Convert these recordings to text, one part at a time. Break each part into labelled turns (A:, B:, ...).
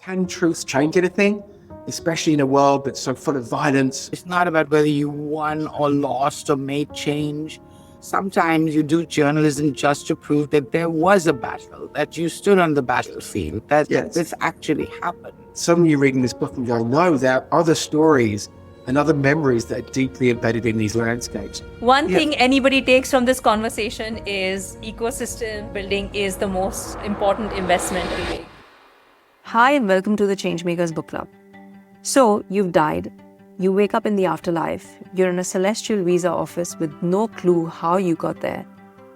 A: Can truth change anything, especially in a world that's so full of violence?
B: It's not about whether you won or lost or made change. Sometimes you do journalism just to prove that there was a battle, that you stood on the battlefield, that this actually happened.
A: Some of you reading this book and going, no, there are other stories and other memories that are deeply embedded in these landscapes.
C: One thing anybody takes from this conversation is ecosystem building is the most important investment to make.
D: Hi and welcome to the Changemakers Book Club. So, you've died. You wake up in the afterlife. You're in a celestial visa office with no clue how you got there.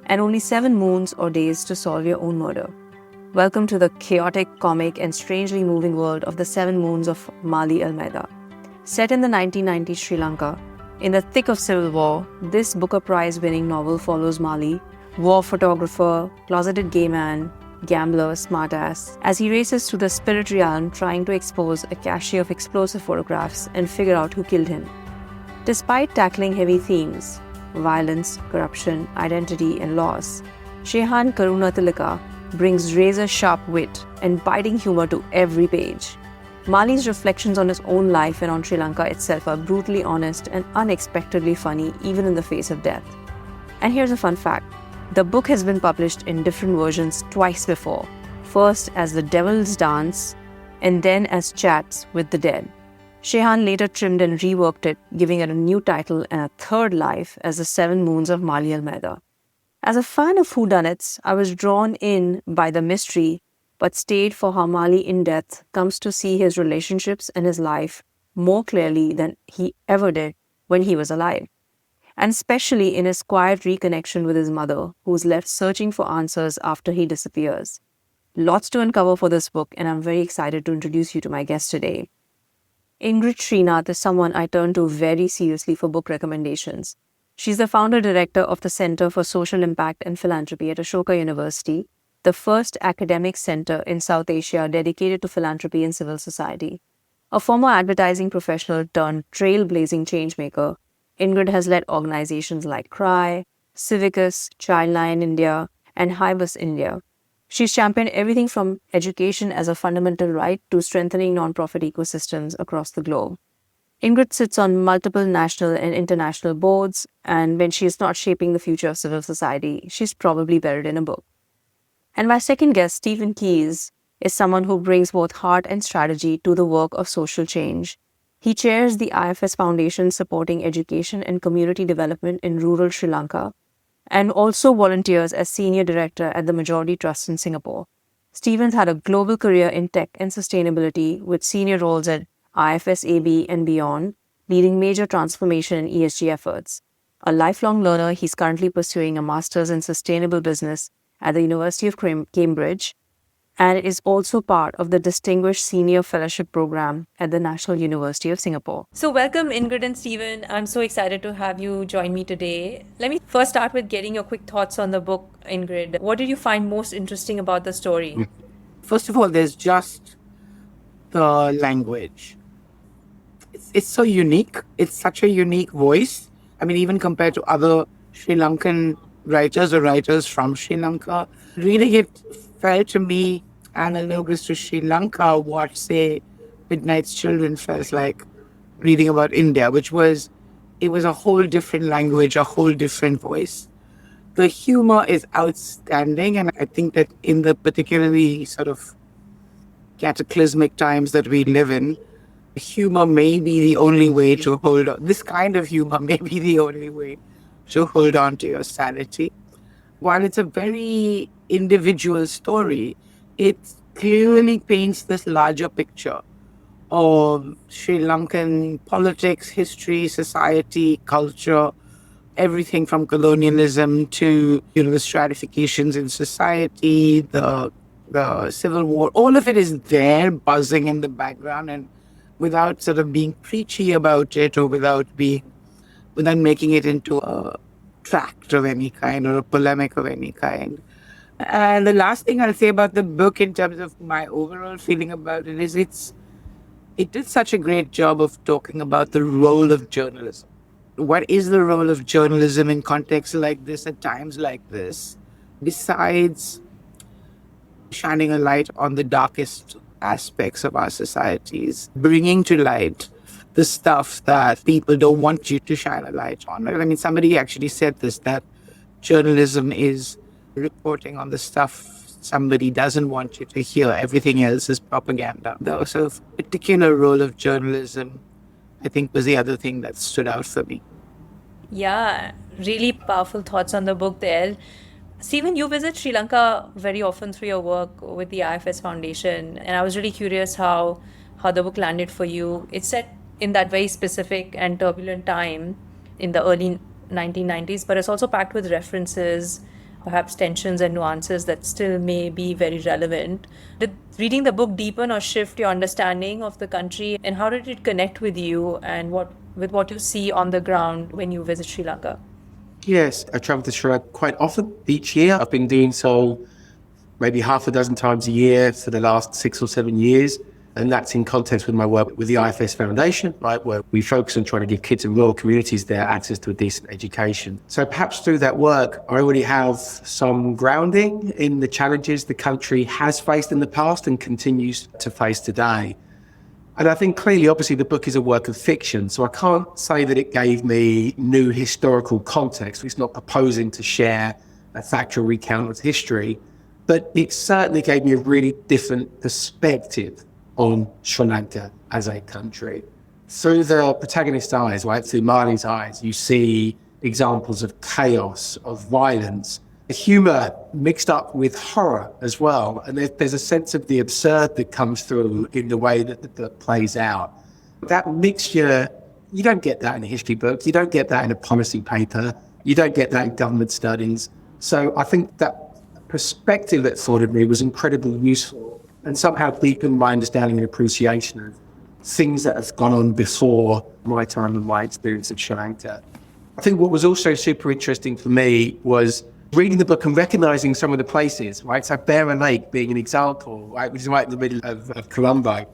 D: And only 7 moons or days to solve your own murder. Welcome to the chaotic, comic and strangely moving world of the 7 moons of Maali, Almeida. Set in the 1990s Sri Lanka, in the thick of civil war, this Booker Prize-winning novel follows Maali, war photographer, closeted gay man, gambler, smartass, as he races through the spirit realm trying to expose a cache of explosive photographs and figure out who killed him. Despite tackling heavy themes, violence, corruption, identity and loss, Shehan Karunatilaka brings razor-sharp wit and biting humor to every page. Maali's reflections on his own life and on Sri Lanka itself are brutally honest and unexpectedly funny even in the face of death. And here's a fun fact. The book has been published in different versions twice before. First as The Devil's Dance and then as Chats with the Dead. Shehan later trimmed and reworked it, giving it a new title and a third life as The 7 Moons of Maali Almeida. As a fan of whodunits, I was drawn in by the mystery but stayed for how Maali in death comes to see his relationships and his life more clearly than he ever did when he was alive. And especially in his quiet reconnection with his mother, who's left searching for answers after he disappears. Lots to uncover for this book, and I'm very excited to introduce you to my guest today. Ingrid Srinath is someone I turn to very seriously for book recommendations. She's the founder-director of the Center for Social Impact and Philanthropy at Ashoka University, the first academic center in South Asia dedicated to philanthropy and civil society. A former advertising professional turned trailblazing changemaker, Ingrid has led organizations like CRY, Civicus, Childline India, and Hibus India. She's championed everything from education as a fundamental right to strengthening nonprofit ecosystems across the globe. Ingrid sits on multiple national and international boards, and when she is not shaping the future of civil society, she's probably buried in a book. And my second guest, Stephen Keyes, is someone who brings both heart and strategy to the work of social change. He chairs the IFS Foundation supporting education and community development in rural Sri Lanka and also volunteers as Senior Director at the Majority Trust in Singapore. Stephen's had a global career in tech and sustainability with senior roles at IFS AB and beyond, leading major transformation and ESG efforts. A lifelong learner, he's currently pursuing a master's in sustainable business at the University of Cambridge, and is also part of the Distinguished Senior Fellowship Program at the National University of Singapore.
C: So welcome Ingrid and Stephen. I'm so excited to have you join me today. Let me first start with getting your quick thoughts on the book, Ingrid. What did you find most interesting about the story?
B: First of all, there's just the language. It's so unique. It's such a unique voice. I mean, even compared to other Sri Lankan writers or writers from Sri Lanka, reading it felt to me analogous to Sri Lanka what, say, Midnight's Children felt like reading about India, it was a whole different language, a whole different voice. The humor is outstanding, and I think that in the particularly sort of cataclysmic times that we live in, humor may be the only way to hold on. This kind of humor may be the only way to hold on to your sanity. While it's a very individual story, it clearly paints this larger picture of Sri Lankan politics, history, society, culture, everything from colonialism to, the stratifications in society, the civil war. All of it is there buzzing in the background, and without sort of being preachy about it or without making it into a tract of any kind or a polemic of any kind. And the last thing I'll say about the book in terms of my overall feeling about it is it did such a great job of talking about the role of journalism. What is the role of journalism in contexts like this, at times like this, besides shining a light on the darkest aspects of our societies, bringing to light the stuff that people don't want you to shine a light on. I mean, somebody actually said this, that journalism is reporting on the stuff somebody doesn't want you to hear. Everything else is propaganda. The sort of particular role of journalism, I think, was the other thing that stood out for me.
C: Yeah, really powerful thoughts on the book there. Stephen, you visit Sri Lanka very often through your work with the IFS Foundation, and I was really curious how the book landed for you. It's set in that very specific and turbulent time in the early 1990s, but it's also packed with references, perhaps tensions and nuances that still may be very relevant. Did reading the book deepen or shift your understanding of the country, and how did it connect with you and what you see on the ground when you visit Sri Lanka?
A: Yes, I travel to Sri Lanka quite often each year. I've been doing so maybe half a dozen times a year for the last 6 or 7 years. And that's in context with my work with the IFS Foundation, right, where we focus on trying to give kids in rural communities their access to a decent education. So perhaps through that work, I already have some grounding in the challenges the country has faced in the past and continues to face today. And I think clearly, obviously, the book is a work of fiction, so I can't say that it gave me new historical context. It's not proposing to share a factual recount of history, but it certainly gave me a really different perspective on Sri Lanka as a country. Through the protagonist's eyes, right, through Maali's eyes, you see examples of chaos, of violence, humour mixed up with horror as well. And there's a sense of the absurd that comes through in the way that plays out. That mixture, you don't get that in a history book, you don't get that in a policy paper, you don't get that in government studies. So I think that perspective that afforded me was incredibly useful and somehow deepened my understanding and appreciation of things that have gone on before my time and my experience at Sri Lanka. I think what was also super interesting for me was reading the book and recognising some of the places, right? So Beara Lake being an example, right, which is right in the middle of Colombo.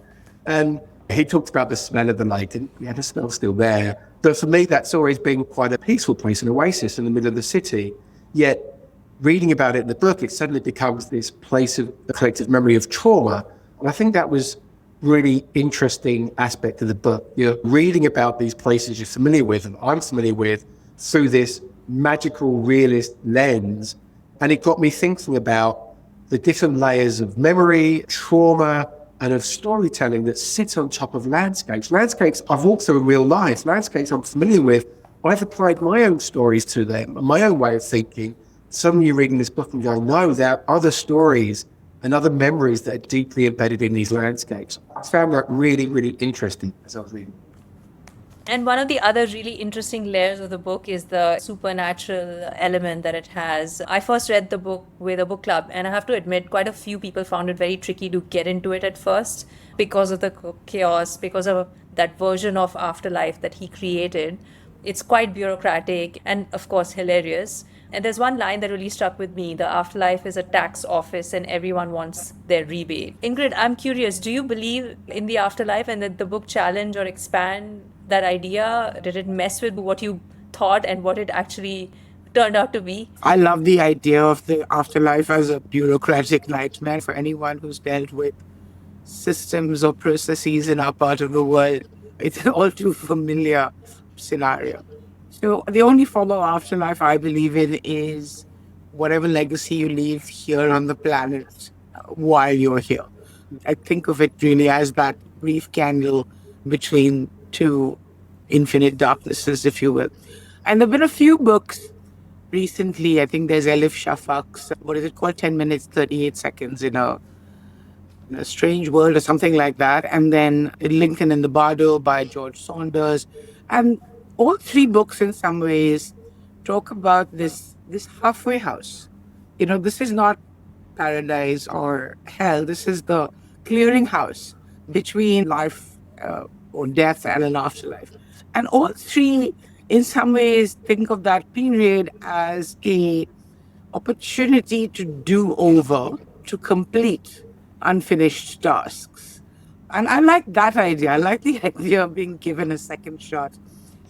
A: And he talked about the smell of the lake, and yeah, the smell's still there. But for me, that's always been quite a peaceful place, an oasis in the middle of the city. Yet, reading about it in the book, it suddenly becomes this place of a collective memory of trauma. And I think that was really interesting aspect of the book. You're reading about these places you're familiar with, and I'm familiar with, through this magical realist lens. And it got me thinking about the different layers of memory, trauma, and of storytelling that sit on top of landscapes. Landscapes I've walked through in real life, landscapes I'm familiar with. I've applied my own stories to them, my own way of thinking. Suddenly you're reading this book and going, no, there are other stories and other memories that are deeply embedded in these landscapes. I found that really, really interesting as I was reading.
C: And one of the other really interesting layers of the book is the supernatural element that it has. I first read the book with a book club, and I have to admit, quite a few people found it very tricky to get into it at first because of the chaos, because of that version of afterlife that he created. It's quite bureaucratic and, of course, hilarious. And there's one line that really stuck with me: the afterlife is a tax office and everyone wants their rebate. Ingrid, I'm curious, do you believe in the afterlife, and did the book challenge or expand that idea? Did it mess with what you thought and what it actually turned out to be?
B: I love the idea of the afterlife as a bureaucratic nightmare for anyone who's dealt with systems or processes in our part of the world. It's an all too familiar scenario. So the only form of afterlife I believe in is whatever legacy you leave here on the planet while you're here. I think of it really as that brief candle between two infinite darknesses, if you will. And there have been a few books recently. I think there's Elif Shafak's, what is it called, 10 minutes, 38 seconds in a strange world or something like that. And then Lincoln in the Bardo by George Saunders. And all three books in some ways talk about this halfway house. You know, this is not paradise or hell. This is the clearinghouse between life or death and an afterlife. And all three, in some ways, think of that period as a opportunity to do over, to complete unfinished tasks. And I like that idea. I like the idea of being given a second shot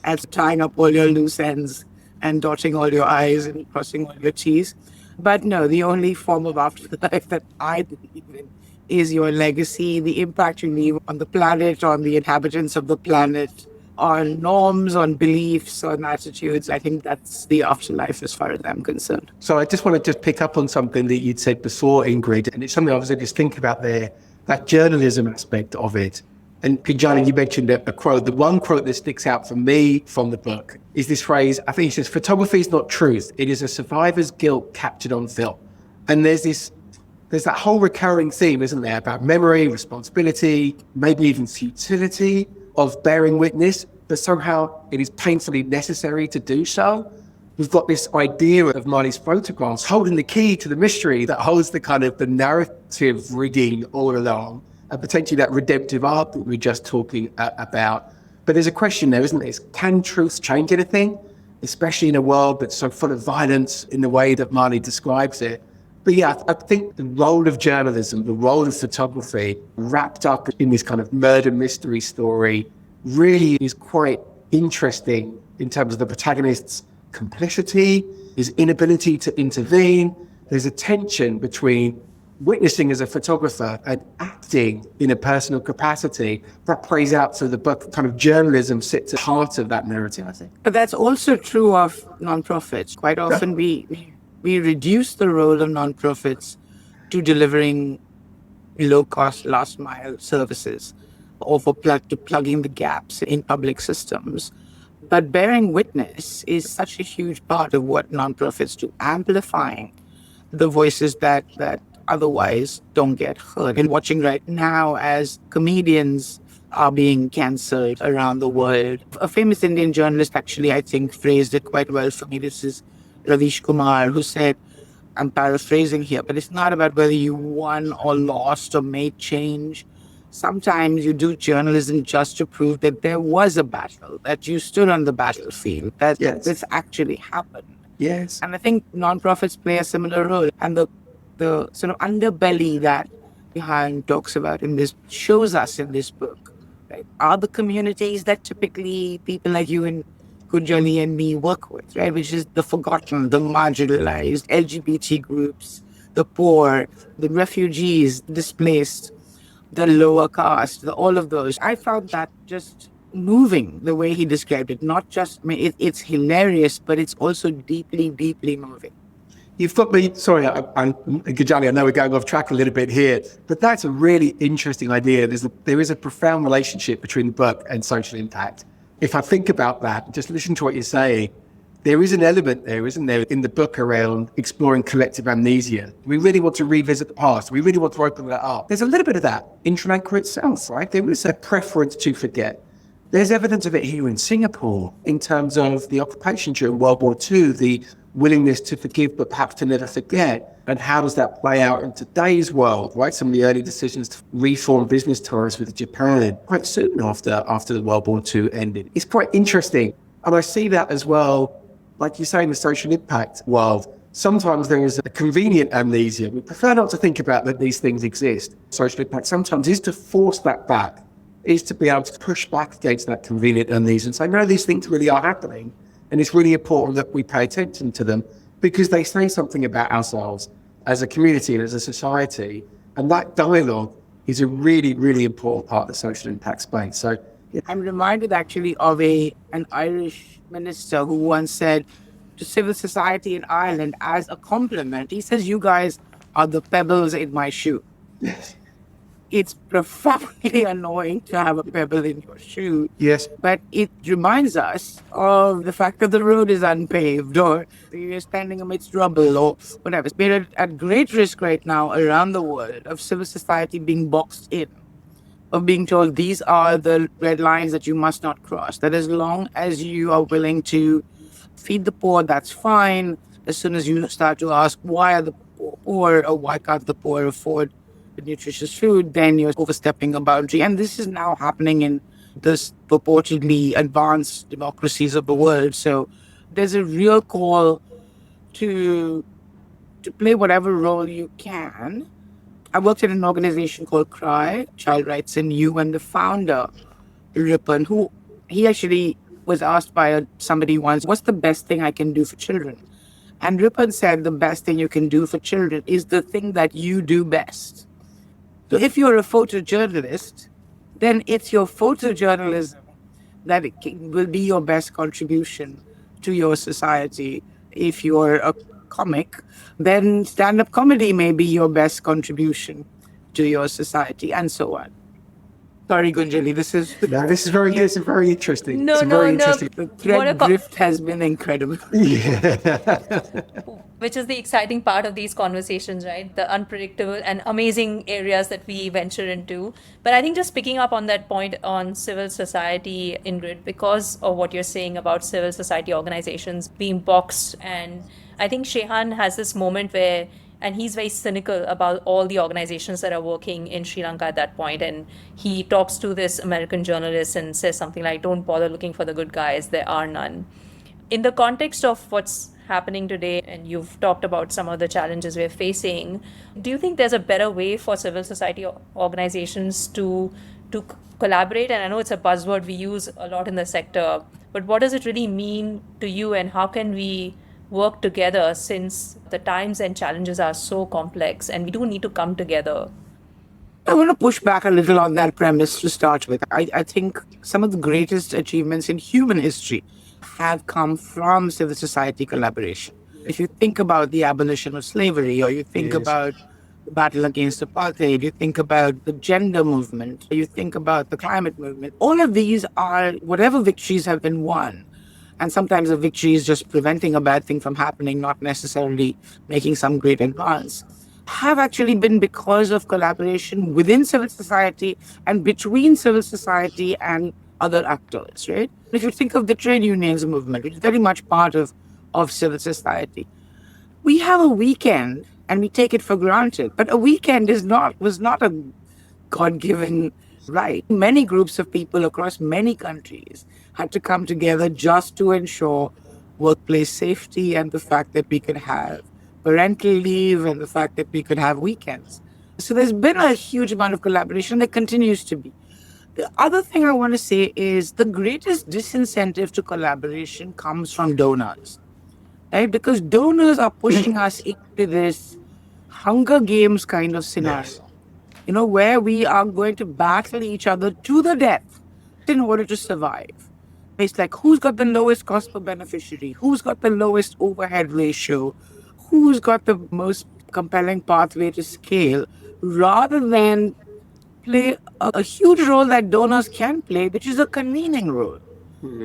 B: at tying up all your loose ends and dotting all your I's and crossing all your T's. But no, the only form of afterlife that I believe in is your legacy, the impact you leave on the planet, on the inhabitants of the planet, on norms, on beliefs, on attitudes. I think that's the afterlife as far as I'm concerned.
A: So I just want to just pick up on something that you'd said before, Ingrid, and it's something I was just thinking about there, that journalism aspect of it. And Gujani, you mentioned a quote. The one quote that sticks out for me from the book is this phrase. I think he says, "Photography is not truth. It is a survivor's guilt captured on film." And there's that whole recurring theme, isn't there, about memory, responsibility, maybe even futility of bearing witness, but somehow it is painfully necessary to do so. We've got this idea of Maali's photographs holding the key to the mystery that holds the kind of the narrative rigging all along, and potentially that redemptive arc that we were just talking about. But there's a question there, isn't there? Can truth change anything? Especially in a world that's so full of violence in the way that Maali describes it. But yeah, I think the role of journalism, the role of photography, wrapped up in this kind of murder mystery story, really is quite interesting in terms of the protagonist's complicity, his inability to intervene. There's a tension between witnessing as a photographer and acting in a personal capacity that plays out through the book. Kind of journalism sits at the heart of that narrative, I think.
B: But that's also true of nonprofits. Quite often we reduce the role of nonprofits to delivering low-cost, last-mile services or for plugging the gaps in public systems. But bearing witness is such a huge part of what nonprofits do, amplifying the voices that otherwise don't get heard. And watching right now as comedians are being cancelled around the world. A famous Indian journalist actually, I think, phrased it quite well for me. This is Ravish Kumar, who said, I'm paraphrasing here, but it's not about whether you won or lost or made change. Sometimes you do journalism just to prove that there was a battle, that you stood on the battlefield, that this actually happened.
A: Yes.
B: And I think nonprofits play a similar role. And the sort of underbelly that Behind talks about in this, shows us in this book, right, are the communities that typically people like you and Gujani and me work with, right, which is the forgotten, the marginalized, LGBT groups, the poor, the refugees, displaced, the lower caste, all of those. I found that just moving the way he described it. Not just, it's hilarious, but it's also deeply, deeply moving.
A: You've got me, sorry, I'm Gujani, I know we're going off track a little bit here, but that's a really interesting idea. There is a profound relationship between the book and social impact. If I think about that, just listen to what you're saying, there is an element there, isn't there, in the book around exploring collective amnesia. We really want to revisit the past. We really want to open that up. There's a little bit of that in Sri Lanka itself, right? There is a preference to forget. There's evidence of it here in Singapore in terms of the occupation during World War II, the willingness to forgive but perhaps to never forget. And how does that play out in today's world, right? Some of the early decisions to reform business ties with Japan quite soon after the World War II ended. It's quite interesting. And I see that as well, like you say, in the social impact world. Sometimes there is a convenient amnesia. We prefer not to think about that these things exist. Social impact sometimes is to force that back, is to be able to push back against that convenient amnesia and say, no, these things really are happening. And it's really important that we pay attention to them because they say something about ourselves as a community and as a society. And that dialogue is a really, really important part of the social impact space. So yeah.
B: I'm reminded actually of an Irish minister who once said to civil society in Ireland as a compliment, he says, you guys are the pebbles in my shoe.
A: Yes.
B: It's profoundly annoying to have a pebble in your shoe.
A: Yes.
B: But it reminds us of the fact that the road is unpaved or you're standing amidst rubble or whatever. We're at great risk right now around the world of civil society being boxed in, of being told these are the red lines that you must not cross. That as long as you are willing to feed the poor, that's fine. As soon as you start to ask why are the poor or why can't the poor afford nutritious food, then you're overstepping a boundary. And this is now happening in this purportedly advanced democracies of the world. So there's a real call to play whatever role you can. I worked in an organization called CRY, Child Rights in You, and the founder, Ripon, he actually was asked by somebody once, what's the best thing I can do for children? And Ripon said the best thing you can do for children is the thing that you do best. So if you're a photojournalist, then it's your photojournalism that will be your best contribution to your society. If you're a comic, then stand-up comedy may be your best contribution to your society, and so on. Sorry, Gunjali, this is
A: No, this is very good. This is very interesting.
C: No,
A: it's
C: no,
A: very
C: no.
A: interesting.
B: the
C: What a
B: thread drift has been incredible.
C: Which is the exciting part of these conversations, right? The unpredictable and amazing areas that we venture into. But I think just picking up on that point on civil society, Ingrid, because of what you're saying about civil society organizations being boxed, and I think Shehan has this moment where, and he's very cynical about all the organizations that are working in Sri Lanka at that point. And he talks to this American journalist and says something like, "Don't bother looking for the good guys, there are none." In the context of what's happening today, and you've talked about some of the challenges we're facing, do you think there's a better way for civil society organizations to collaborate? And I know it's a buzzword we use a lot in the sector, but what does it really mean to you, and how can we work together, since the times and challenges are so complex and we do need to come together?
B: I want to push back a little on that premise to start with. I think some of the greatest achievements in human history have come from civil society collaboration. If you think about the abolition of slavery, or you think about the battle against apartheid, you think about the gender movement, you think about the climate movement, all of these are, whatever victories have been won, and sometimes a victory is just preventing a bad thing from happening, not necessarily making some great advance, have actually been because of collaboration within civil society and between civil society and other actors, right? If you think of the trade unions movement, which is very much part of civil society, we have a weekend and we take it for granted, but a weekend was not a God-given right. Many groups of people across many countries had to come together just to ensure workplace safety and the fact that we could have parental leave and the fact that we could have weekends. So there's been a huge amount of collaboration. There continues to be. The other thing I want to say is the greatest disincentive to collaboration comes from donors, right? Because donors are pushing us into this Hunger Games kind of scenario, where we are going to battle each other to the death in order to survive. It's like, who's got the lowest cost per beneficiary? Who's got the lowest overhead ratio? Who's got the most compelling pathway to scale, rather than play a huge role that donors can play, which is a convening role.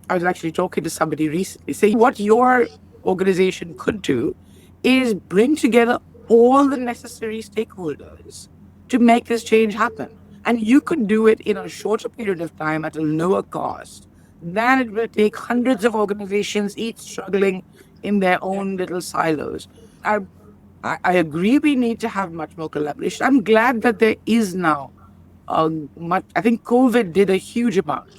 B: I was actually talking to somebody recently saying what your organization could do is bring together all the necessary stakeholders to make this change happen. And you could do it in a shorter period of time at a lower cost than it will take hundreds of organizations, each struggling in their own little silos. I agree we need to have much more collaboration. I'm glad that there is now I think COVID did a huge amount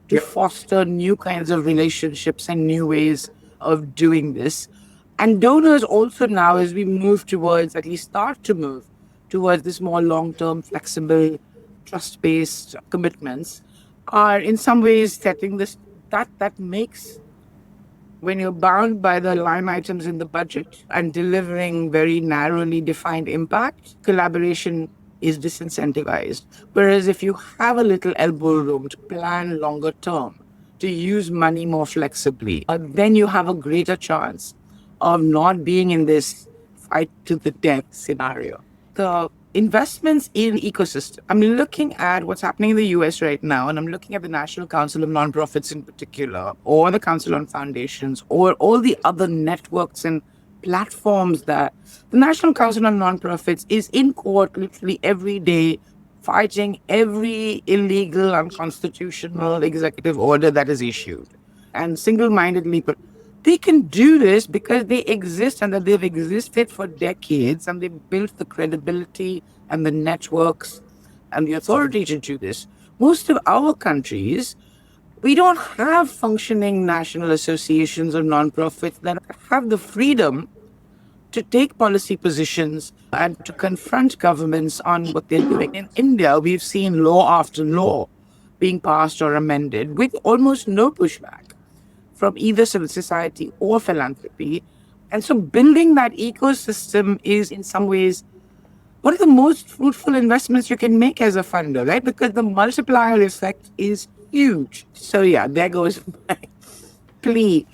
B: to foster new kinds of relationships and new ways of doing this. And donors also now, as we move towards, at least start to move towards this more long-term, flexible, trust-based commitments, are in some ways setting this, that makes, when you're bound by the line items in the budget and delivering very narrowly defined impact, collaboration is disincentivized. Whereas if you have a little elbow room to plan longer term, to use money more flexibly, then you have a greater chance of not being in this fight to the death scenario. The investments in ecosystem. I'm looking at what's happening in the US right now, and I'm looking at the National Council of Nonprofits in particular, or the Council on Foundations, or all the other networks and platforms that the National Council on Nonprofits is in court literally every day, fighting every illegal, unconstitutional executive order that is issued, and single-mindedly. But they can do this because they exist and that they've existed for decades, and they've built the credibility and the networks and the authority to do this. Most of our countries, we don't have functioning national associations or nonprofits that have the freedom to take policy positions and to confront governments on what they're doing. In India, we've seen law after law being passed or amended with almost no pushback from either civil society or philanthropy. And so building that ecosystem is in some ways one of the most fruitful investments you can make as a funder, right? Because the multiplier effect is huge. So yeah, there goes my plea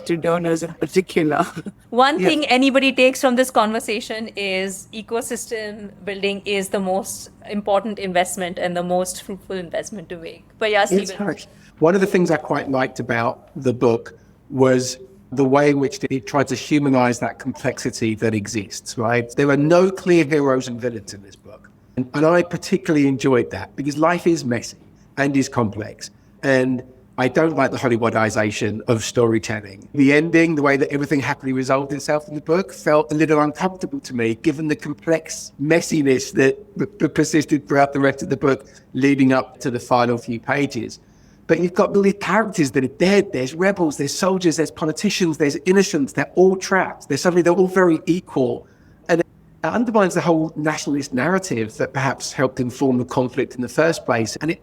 B: to donors in particular.
C: One
B: Yeah.
C: thing anybody takes from this conversation is ecosystem building is the most important investment and the most fruitful investment to make. But yeah,
A: It's
C: Stephen.
A: hard. One of the things I quite liked about the book was the way in which it tried to humanize that complexity that exists, right? There are no clear heroes and villains in this book. And I particularly enjoyed that because life is messy and is complex. And I don't like the Hollywoodization of storytelling. The ending, the way that everything happily resolved itself in the book, felt a little uncomfortable to me, given the complex messiness that persisted throughout the rest of the book, leading up to the final few pages. But you've got all these characters that are dead. There's rebels, there's soldiers, there's politicians, there's innocents. They're all trapped. They're all very equal. And it undermines the whole nationalist narrative that perhaps helped inform the conflict in the first place. And it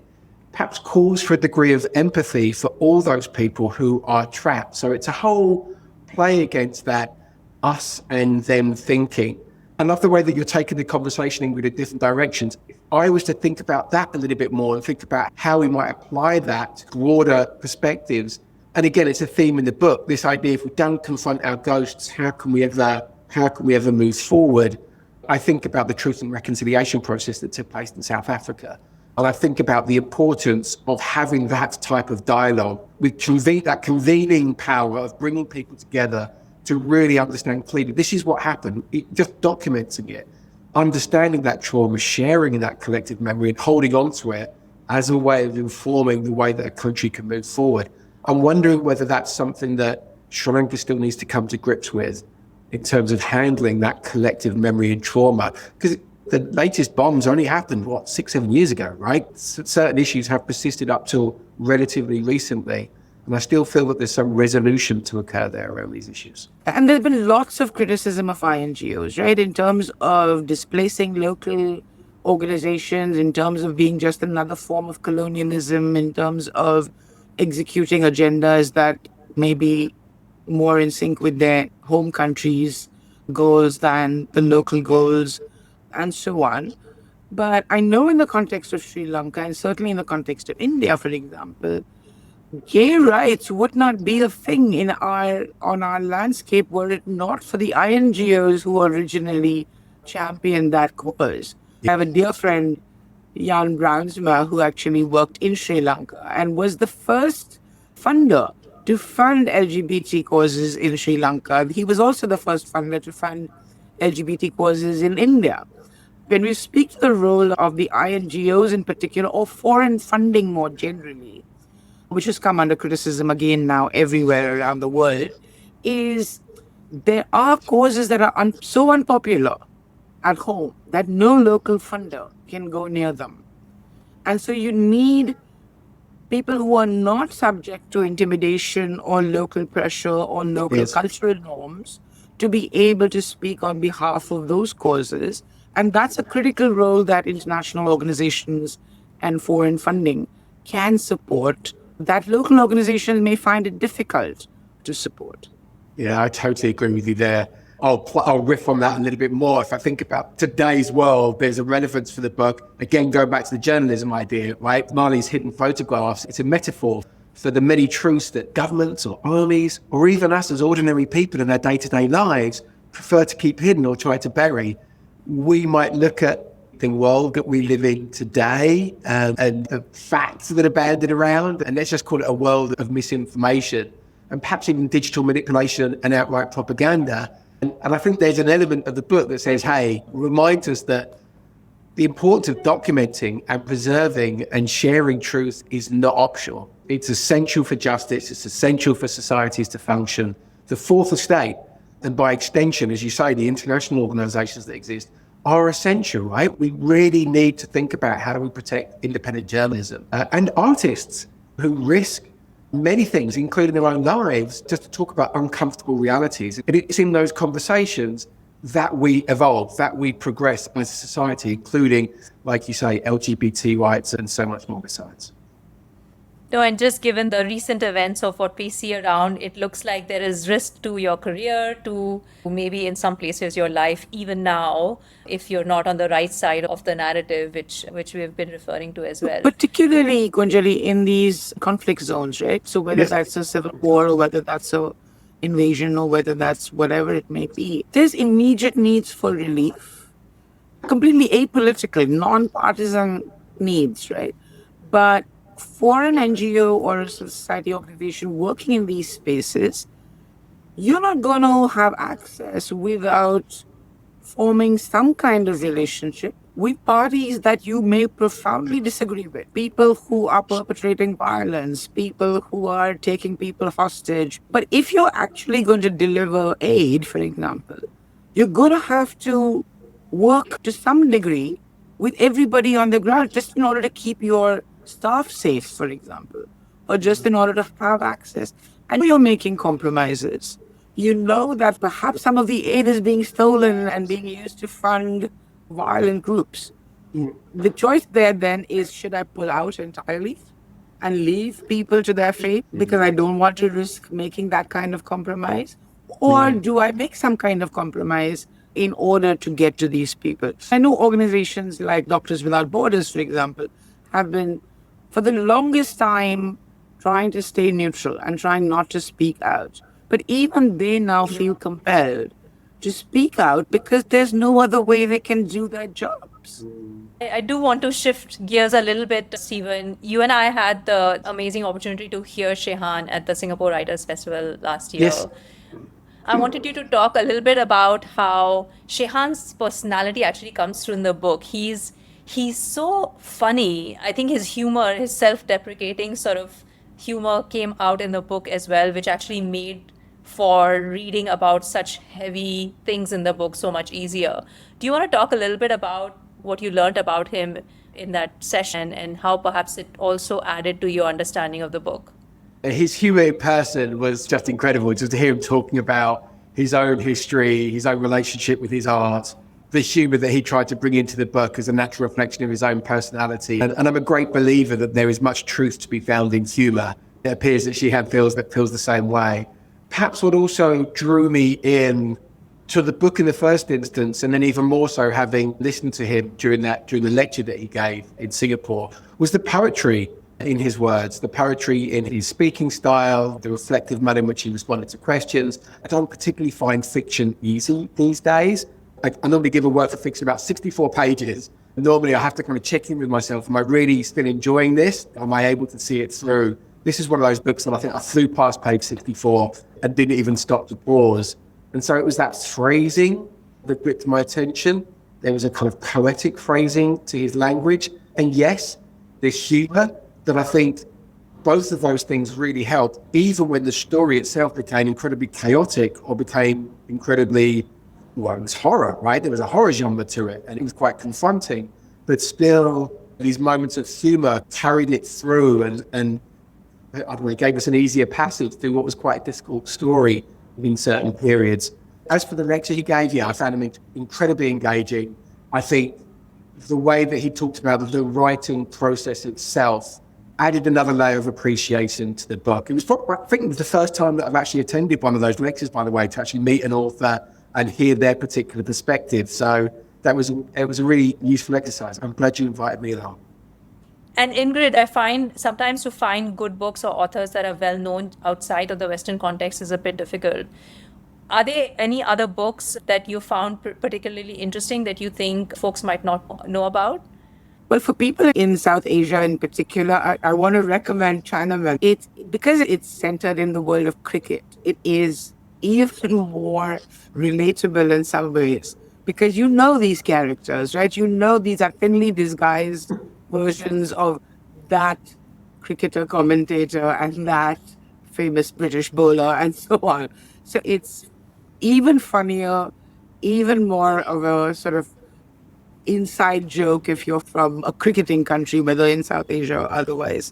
A: perhaps calls for a degree of empathy for all those people who are trapped. So it's a whole play against that us and them thinking. I love the way that you're taking the conversation in with different directions. If I was to think about that a little bit more and think about how we might apply that to broader perspectives. And again, it's a theme in the book, this idea, if we don't confront our ghosts, how can we ever move forward? I think about the truth and reconciliation process that took place in South Africa. And I think about the importance of having that type of dialogue with that convening power of bringing people together to really understand clearly, this is what happened, just documenting it, understanding that trauma, sharing in that collective memory and holding on to it as a way of informing the way that a country can move forward. I'm wondering whether that's something that Sri Lanka still needs to come to grips with in terms of handling that collective memory and trauma. Because the latest bombs only happened, 6-7 years ago, right? Certain issues have persisted up till relatively recently. And I still feel that there's some resolution to occur there around these issues.
B: And there's been lots of criticism of INGOs, right? In terms of displacing local organizations, in terms of being just another form of colonialism, in terms of executing agendas that may be more in sync with their home countries' goals than the local goals, and so on. But I know in the context of Sri Lanka, and certainly in the context of India, for example, gay rights would not be a thing on our landscape were it not for the INGOs who originally championed that cause. I have a dear friend, Jan Brownsma, who actually worked in Sri Lanka and was the first funder to fund LGBT causes in Sri Lanka. He was also the first funder to fund LGBT causes in India. When we speak to the role of the INGOs in particular, or foreign funding more generally, which has come under criticism again now everywhere around the world, is there are causes that are so unpopular at home that no local funder can go near them. And so you need people who are not subject to intimidation or local pressure or local cultural norms to be able to speak on behalf of those causes. And that's a critical role that international organizations and foreign funding can support, that local organizations may find it difficult to support.
A: Yeah, I totally agree with you there. I'll riff on that a little bit more. If I think about today's world, there's a relevance for the book. Again, going back to the journalism idea, right? Maali's hidden photographs, it's a metaphor for the many truths that governments or armies, or even us as ordinary people in our day-to-day lives, prefer to keep hidden or try to bury. We might look at the world that we live in today and the facts that are banded around, and let's just call it a world of misinformation and perhaps even digital manipulation and outright propaganda. And I think there's an element of the book that says, hey, remind us that the importance of documenting and preserving and sharing truth is not optional. It's essential for justice. It's essential for societies to function. The fourth estate, and by extension, as you say, the international organizations that exist, are essential, right? We really need to think about how do we protect independent journalism and artists who risk many things, including their own lives, just to talk about uncomfortable realities. And it's in those conversations that we evolve, that we progress as a society, including, like you say, LGBT rights and so much more besides.
C: No, and just given the recent events of what we see around, it looks like there is risk to your career, to maybe in some places your life, even now, if you're not on the right side of the narrative, which we've been referring to as well.
B: Particularly, Gunjali, in these conflict zones, right? So whether
A: Yes.
B: that's a civil war or whether that's a invasion or whether that's whatever it may be, there's immediate needs for relief, completely apolitical, non-partisan needs, right? But for an NGO or a society organization working in these spaces, you're not going to have access without forming some kind of relationship with parties that you may profoundly disagree with. People who are perpetrating violence, people who are taking people hostage. But if you're actually going to deliver aid, for example, you're going to have to work to some degree with everybody on the ground just in order to keep your staff safe, for example, or just in order to have access. And you're making compromises. You know that perhaps some of the aid is being stolen and being used to fund violent groups. The choice there then is, should I pull out entirely and leave people to their fate because I don't want to risk making that kind of compromise? Or do I make some kind of compromise in order to get to these people? I know organizations like Doctors Without Borders, for example, have been for the longest time trying to stay neutral and trying not to speak out. But even they now feel compelled to speak out because there's no other way they can do their jobs.
C: I do want to shift gears a little bit, Stephen. You and I had the amazing opportunity to hear Shehan at the Singapore Writers Festival last year.
A: Yes.
C: I wanted you to talk a little bit about how Shehan's personality actually comes through in the book. He's so funny. I think his humor, his self-deprecating sort of humor came out in the book as well, which actually made for reading about such heavy things in the book so much easier. Do you want to talk a little bit about what you learned about him in that session and how perhaps it also added to your understanding of the book?
A: His humour in person was just incredible. Just to hear him talking about his own history, his own relationship with his art, the humour that he tried to bring into the book as a natural reflection of his own personality. And I'm a great believer that there is much truth to be found in humour. It appears that Shehan feels the same way. Perhaps what also drew me in to the book in the first instance, and then even more so having listened to him during the lecture that he gave in Singapore, was the poetry in his words, the poetry in his speaking style, the reflective manner in which he responded to questions. I don't particularly find fiction easy these days. I normally give a work for fiction about 64 pages. Normally I have to kind of check in with myself. Am I really still enjoying this? Am I able to see it through? This is one of those books that I think I flew past page 64 and didn't even stop to pause. And so it was that phrasing that gripped my attention. There was a kind of poetic phrasing to his language. And yes, this humour that I think both of those things really helped, even when the story itself became incredibly chaotic or became incredibly, well, it was horror, right? There was a horror genre to it and it was quite confronting, but still these moments of humour carried it through and I don't know, it gave us an easier passage through what was quite a difficult story in certain periods. As for the lecture he gave, I found him incredibly engaging. I think the way that he talked about the writing process itself added another layer of appreciation to the book. It was probably, I think it was the first time that I've actually attended one of those lectures, by the way, to actually meet an author and hear their particular perspective. So it was a really useful exercise. I'm glad you invited me along.
C: And Ingrid, I find sometimes to find good books or authors that are well known outside of the Western context is a bit difficult. Are there any other books that you found particularly interesting that you think folks might not know about?
B: Well, for people in South Asia in particular, I want to recommend Chinaman. Because it's centered in the world of cricket, it is even more relatable in some ways. Because you know these characters, right? You know these are thinly disguised versions of that cricketer commentator and that famous British bowler and so on. So it's even funnier, even more of a sort of inside joke if you're from a cricketing country, whether in South Asia or otherwise.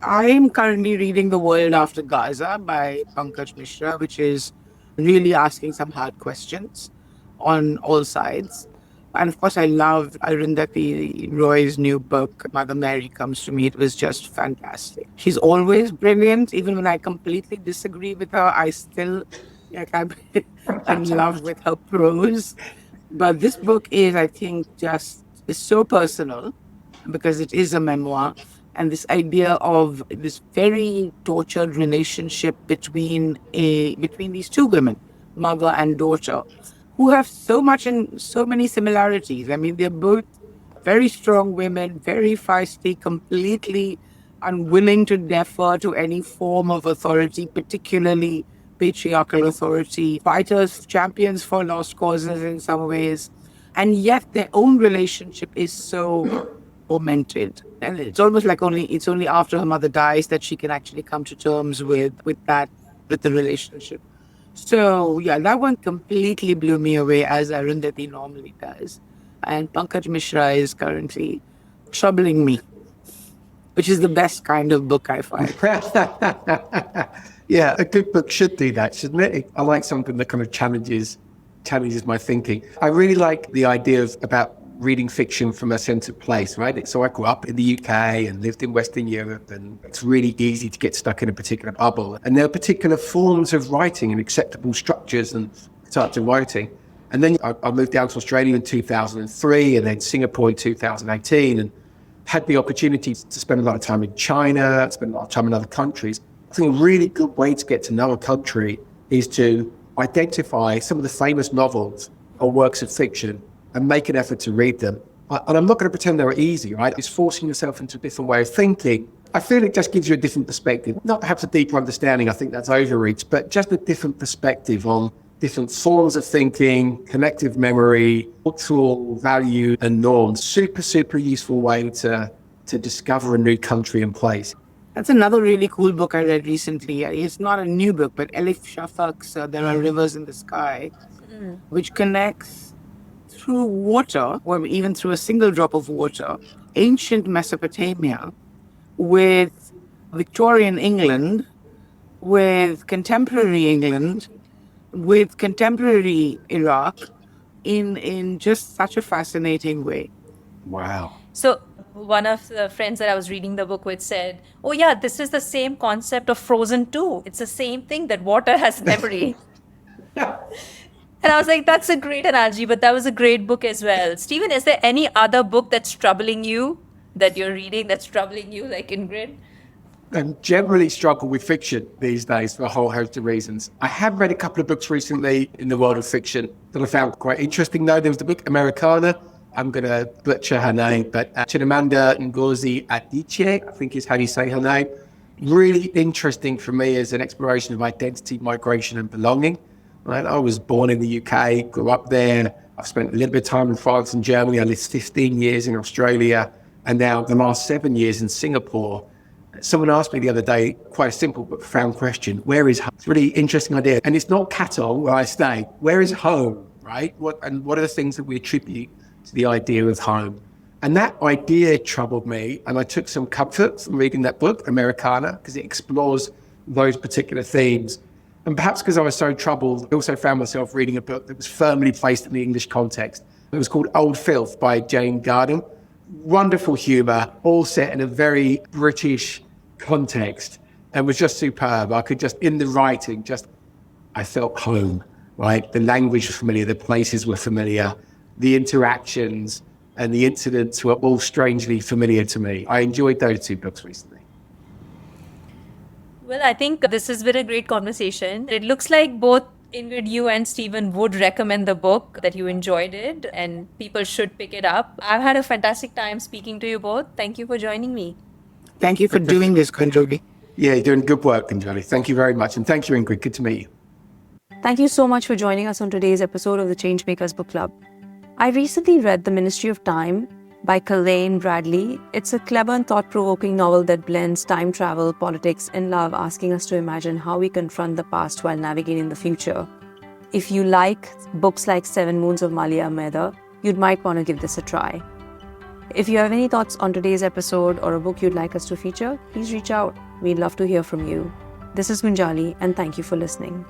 B: I'm currently reading The World After Gaza by Pankaj Mishra, which is really asking some hard questions on all sides. And of course, I love Arundhati Roy's new book, Mother Mary Comes to Me. It was just fantastic. She's always brilliant. Even when I completely disagree with her, I still, like, I'm in love with her prose. But this book is, I think, just is so personal because it is a memoir. And this idea of this very tortured relationship between these two women, mother and daughter, who have so many similarities. I mean, they're both very strong women, very feisty, completely unwilling to defer to any form of authority, particularly patriarchal authority, fighters, champions for lost causes in some ways. And yet their own relationship is so tormented. And it's almost like it's only after her mother dies that she can actually come to terms with the relationship. So yeah, that one completely blew me away, as Arundhati normally does. And Pankaj Mishra is currently troubling me, which is the best kind of book I find.
A: Yeah, a good book should do that, shouldn't it? I like something that kind of challenges my thinking. I really like the idea about reading fiction from a sense of place, right? So I grew up in the UK and lived in Western Europe, and it's really easy to get stuck in a particular bubble. And there are particular forms of writing and acceptable structures and types of writing. And then I moved down to Australia in 2003 and then Singapore in 2018, and had the opportunity to spend a lot of time in China, spend a lot of time in other countries. I think a really good way to get to know a country is to identify some of the famous novels or works of fiction and make an effort to read them. And I'm not going to pretend they're easy, right? It's forcing yourself into a different way of thinking. I feel it just gives you a different perspective. Not perhaps a deeper understanding, I think that's overreach, but just a different perspective on different forms of thinking, collective memory, cultural value and norms. Super, super useful way to discover a new country and place.
B: That's another really cool book I read recently. It's not a new book, but Elif Shafak's There Are Rivers in the Sky, which connects through water, or even through a single drop of water, ancient Mesopotamia with Victorian England, with contemporary England, with contemporary Iraq in just such a fascinating way.
A: Wow.
C: So one of the friends that I was reading the book with said, "Oh yeah, this is the same concept of Frozen 2. It's the same thing, that water has memory." And I was like, that's a great analogy, but that was a great book as well. Stephen, is there any other book that's troubling you, that you're reading that's troubling you, like Ingrid?
A: I generally struggle with fiction these days for a whole host of reasons. I have read a couple of books recently in the world of fiction that I found quite interesting, though. There was the book Americana. I'm going to butcher her name, but Chimamanda Ngozi Adichie, I think is how you say her name. Really interesting for me as an exploration of identity, migration and belonging. Right? I was born in the UK, grew up there. I've spent a little bit of time in France and Germany. I lived 15 years in Australia, and now the last 7 years in Singapore. Someone asked me the other day, quite a simple but profound question, where is home? It's a really interesting idea. And it's not Katong where I stay. Where is home, right? What are the things that we attribute to the idea of home? And that idea troubled me. And I took some comfort from reading that book, Americana, because it explores those particular themes. And perhaps because I was so troubled, I also found myself reading a book that was firmly placed in the English context. It was called Old Filth by Jane Garden. Wonderful humour, all set in a very British context, and was just superb. I could just, in the writing, I felt home, right? The language was familiar, the places were familiar, the interactions and the incidents were all strangely familiar to me. I enjoyed those two books recently.
C: Well, I think this has been a great conversation. It looks like both Ingrid, you and Stephen would recommend the book, that you enjoyed it, and people should pick it up. I've had a fantastic time speaking to you both. Thank you for joining me.
B: Thank you for doing this, Kunjogi.
A: Yeah, you're doing good work, Kunjogi. Thank you very much. And thank you, Ingrid. Good to meet you.
D: Thank you so much for joining us on today's episode of the Changemakers Book Club. I recently read The Ministry of Time by Kalaine Bradley. It's a clever and thought-provoking novel that blends time travel, politics, and love, asking us to imagine how we confront the past while navigating the future. If you like books like Seven Moons of Maali Almeida, you might want to give this a try. If you have any thoughts on today's episode or a book you'd like us to feature, please reach out. We'd love to hear from you. This is Gunjali, and thank you for listening.